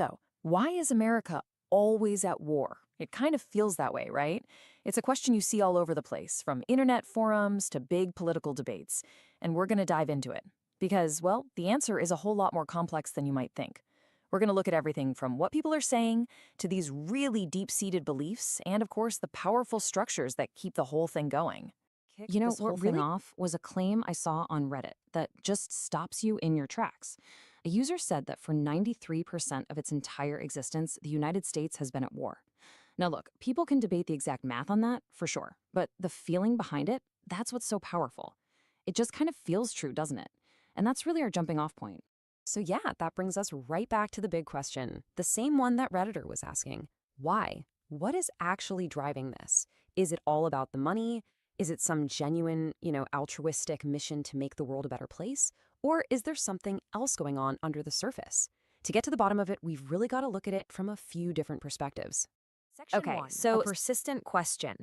So, why is America always at war? It kind of feels that way, right? It's a question you see all over the place, from internet forums to big political debates. And we're going to dive into it. Because, well, the answer is a whole lot more complex than you might think. We're going to look at everything from what people are saying to these really deep-seated beliefs and, of course, the powerful structures that keep the whole thing going. You know, This whole what thing really off? off was a claim I saw on Reddit that just stops you in your tracks. A user said that for 93% of its entire existence, the United States has been at war. Now, look, people can debate the exact math on that, for sure, but the feeling behind it, that's what's so powerful. It just kind of feels true, doesn't it? And that's really our jumping off point. So yeah, that brings us right back to the big question, the same one that Redditor was asking. Why? What is actually driving this? Is it all about the money? Is it some genuine, altruistic mission to make the world a better place? Or is there something else going on under the surface? To get to the bottom of it, we've really got to look at it from a few different perspectives. Okay, so a persistent question.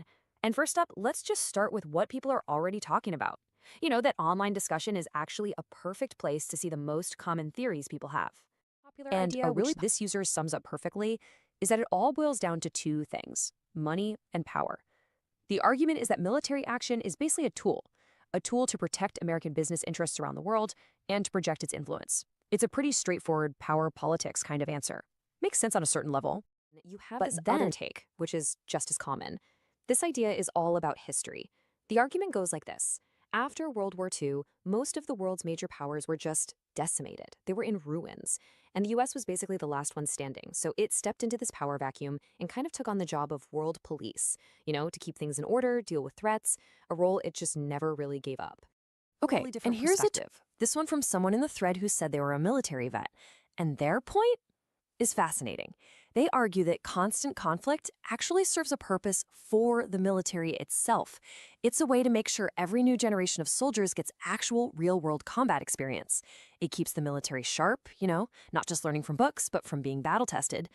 And first up, let's just start with what people are already talking about. You know, that online discussion is actually a perfect place to see the most common theories people have. Popular And idea, a really which this user sums up perfectly, is that it all boils down to two things: money and power. The argument is that military action is basically a tool to protect American business interests around the world and to project its influence. It's a pretty straightforward power politics kind of answer. Makes sense on a certain level. You have But this then- other take, which is just as common. This idea is all about history. The argument goes like this. After World War II, most of the world's major powers were just decimated. They were in ruins. And the US was basically the last one standing. So it stepped into this power vacuum and kind of took on the job of world police, to keep things in order, deal with threats, a role it just never really gave up. Okay, Totally and different here's perspective. this one from someone in the thread who said they were a military vet. And their point is fascinating. They argue that constant conflict actually serves a purpose for the military itself. It's a way to make sure every new generation of soldiers gets actual real-world combat experience. It keeps the military sharp, not just learning from books, but from being battle-tested.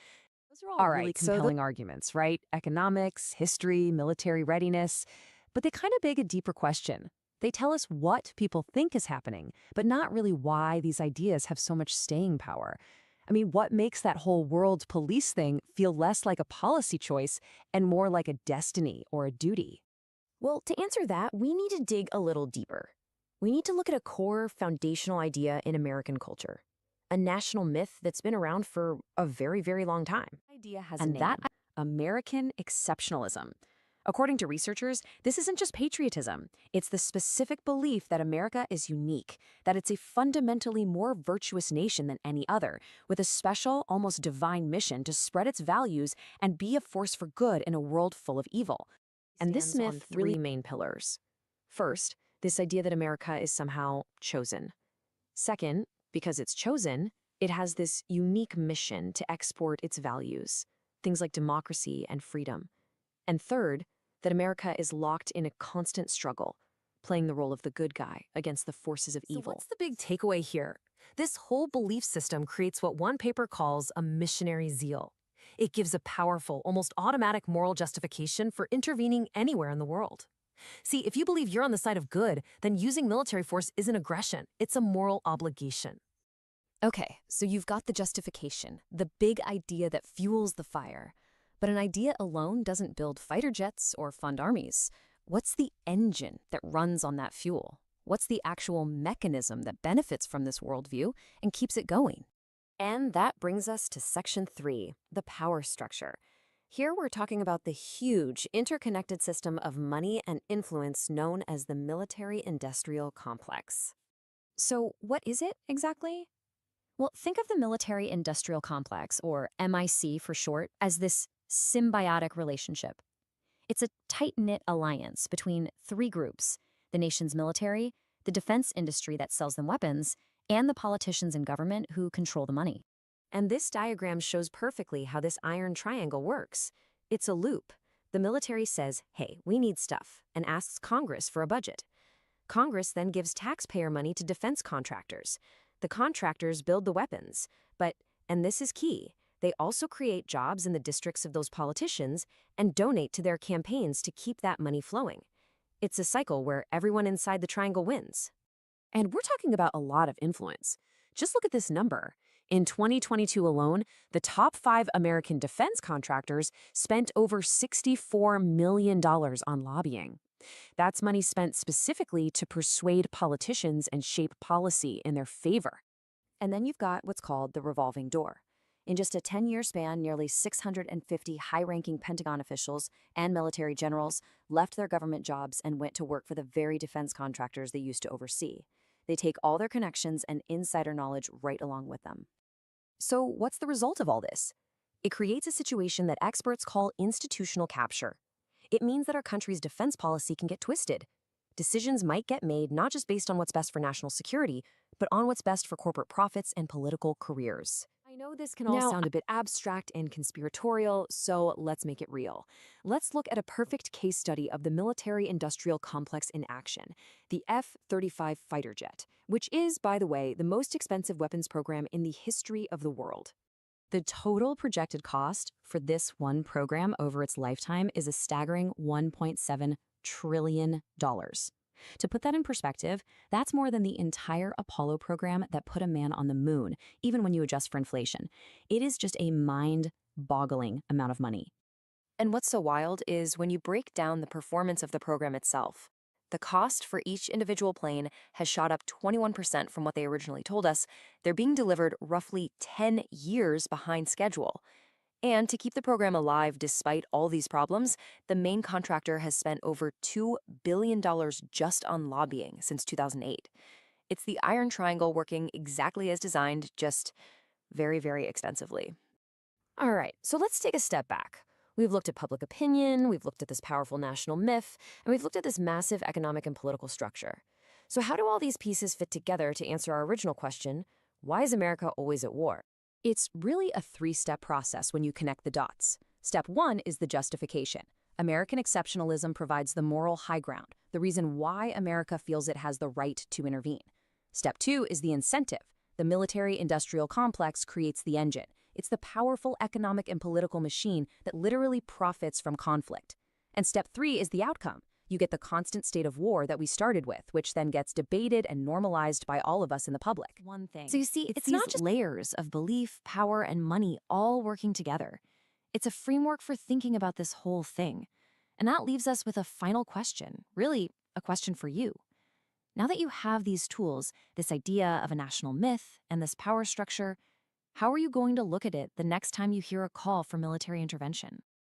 Those are all really compelling Arguments, right? Economics, history, military readiness. But they kind of beg a deeper question. They tell us what people think is happening, but not really why these ideas have so much staying power. I mean, what makes that whole world police thing feel less like a policy choice and more like a destiny or a duty? Well, to answer that, we need to dig a little deeper. We need to look at a core foundational idea in American culture, a national myth that's been around for a very, very long time. Idea has And a that name. American exceptionalism. According to researchers, this isn't just patriotism. It's the specific belief that America is unique, that it's a fundamentally more virtuous nation than any other, with a special, almost divine mission to spread its values and be a force for good in a world full of evil. And this Stands on myth three really main pillars. First, this idea that America is somehow chosen. Second, because it's chosen, it has this unique mission to export its values, things like democracy and freedom. And third, that America is locked in a constant struggle, playing the role of the good guy against the forces of So evil. what's the big takeaway here? This whole belief system creates what one paper calls a missionary zeal. It gives a powerful, almost automatic moral justification for intervening anywhere in the world. See, if you believe you're on the side of good, then using military force isn't aggression, it's a moral obligation. Okay, so you've got the justification, the big idea that fuels the fire. But an idea alone doesn't build fighter jets or fund armies. What's the engine that runs on that fuel? What's the actual mechanism that benefits from this worldview and keeps it going? And that brings us to Section 3, the power structure. Here we're talking about the huge interconnected system of money and influence known as the military-industrial complex. So what is it exactly? Well, think of the military-industrial complex, or MIC for short, as this symbiotic relationship. It's a tight-knit alliance between three groups: the nation's military, the defense industry that sells them weapons, and the politicians in government who control the money. And this diagram shows perfectly how this iron triangle works. It's a loop. The military says, hey, we need stuff, and asks Congress for a budget. Congress then gives taxpayer money to defense contractors. The contractors build the weapons, but, and this is key, they also create jobs in the districts of those politicians and donate to their campaigns to keep that money flowing. It's a cycle where everyone inside the triangle wins. And we're talking about a lot of influence. Just look at this number. In 2022 alone, the top 5 American defense contractors spent over $64 million on lobbying. That's money spent specifically to persuade politicians and shape policy in their favor. And then you've got what's called the revolving door. In just a 10-year span, nearly 650 high-ranking Pentagon officials and military generals left their government jobs and went to work for the very defense contractors they used to oversee. They take all their connections and insider knowledge right along with them. So, what's the result of all this? It creates a situation that experts call institutional capture. It means that our country's defense policy can get twisted. Decisions might get made not just based on what's best for national security, but on what's best for corporate profits and political careers. I know this can all sound a bit abstract and conspiratorial, so let's make it real. Let's look at a perfect case study of the military-industrial complex in action, the F-35 fighter jet, which is, by the way, the most expensive weapons program in the history of the world. The total projected cost for this one program over its lifetime is a staggering $1.7 trillion. To put that in perspective, that's more than the entire Apollo program that put a man on the moon, even when you adjust for inflation. It is just a mind-boggling amount of money. And what's so wild is when you break down the performance of the program itself. The cost for each individual plane has shot up 21% from what they originally told us. They're being delivered roughly 10 years behind schedule. And to keep the program alive despite all these problems, the main contractor has spent over $2 billion just on lobbying since 2008. It's the Iron Triangle working exactly as designed, just very, very expensively. All right, so let's take a step back. We've looked at public opinion, we've looked at this powerful national myth, and we've looked at this massive economic and political structure. So how do all these pieces fit together to answer our original question, why is America always at war? It's really a 3-step process when you connect the dots. Step 1 is the justification. American exceptionalism provides the moral high ground, the reason why America feels it has the right to intervene. Step 2 is the incentive. The military-industrial complex creates the engine. It's the powerful economic and political machine that literally profits from conflict. And step 3 is the outcome. You get the constant state of war that we started with, which then gets debated and normalized by all of us in the public. One thing. So you see, it's not just layers of belief, power, and money all working together. It's a framework for thinking about this whole thing. And that leaves us with a final question, really a question for you. Now that you have these tools, this idea of a national myth and this power structure, how are you going to look at it the next time you hear a call for military intervention?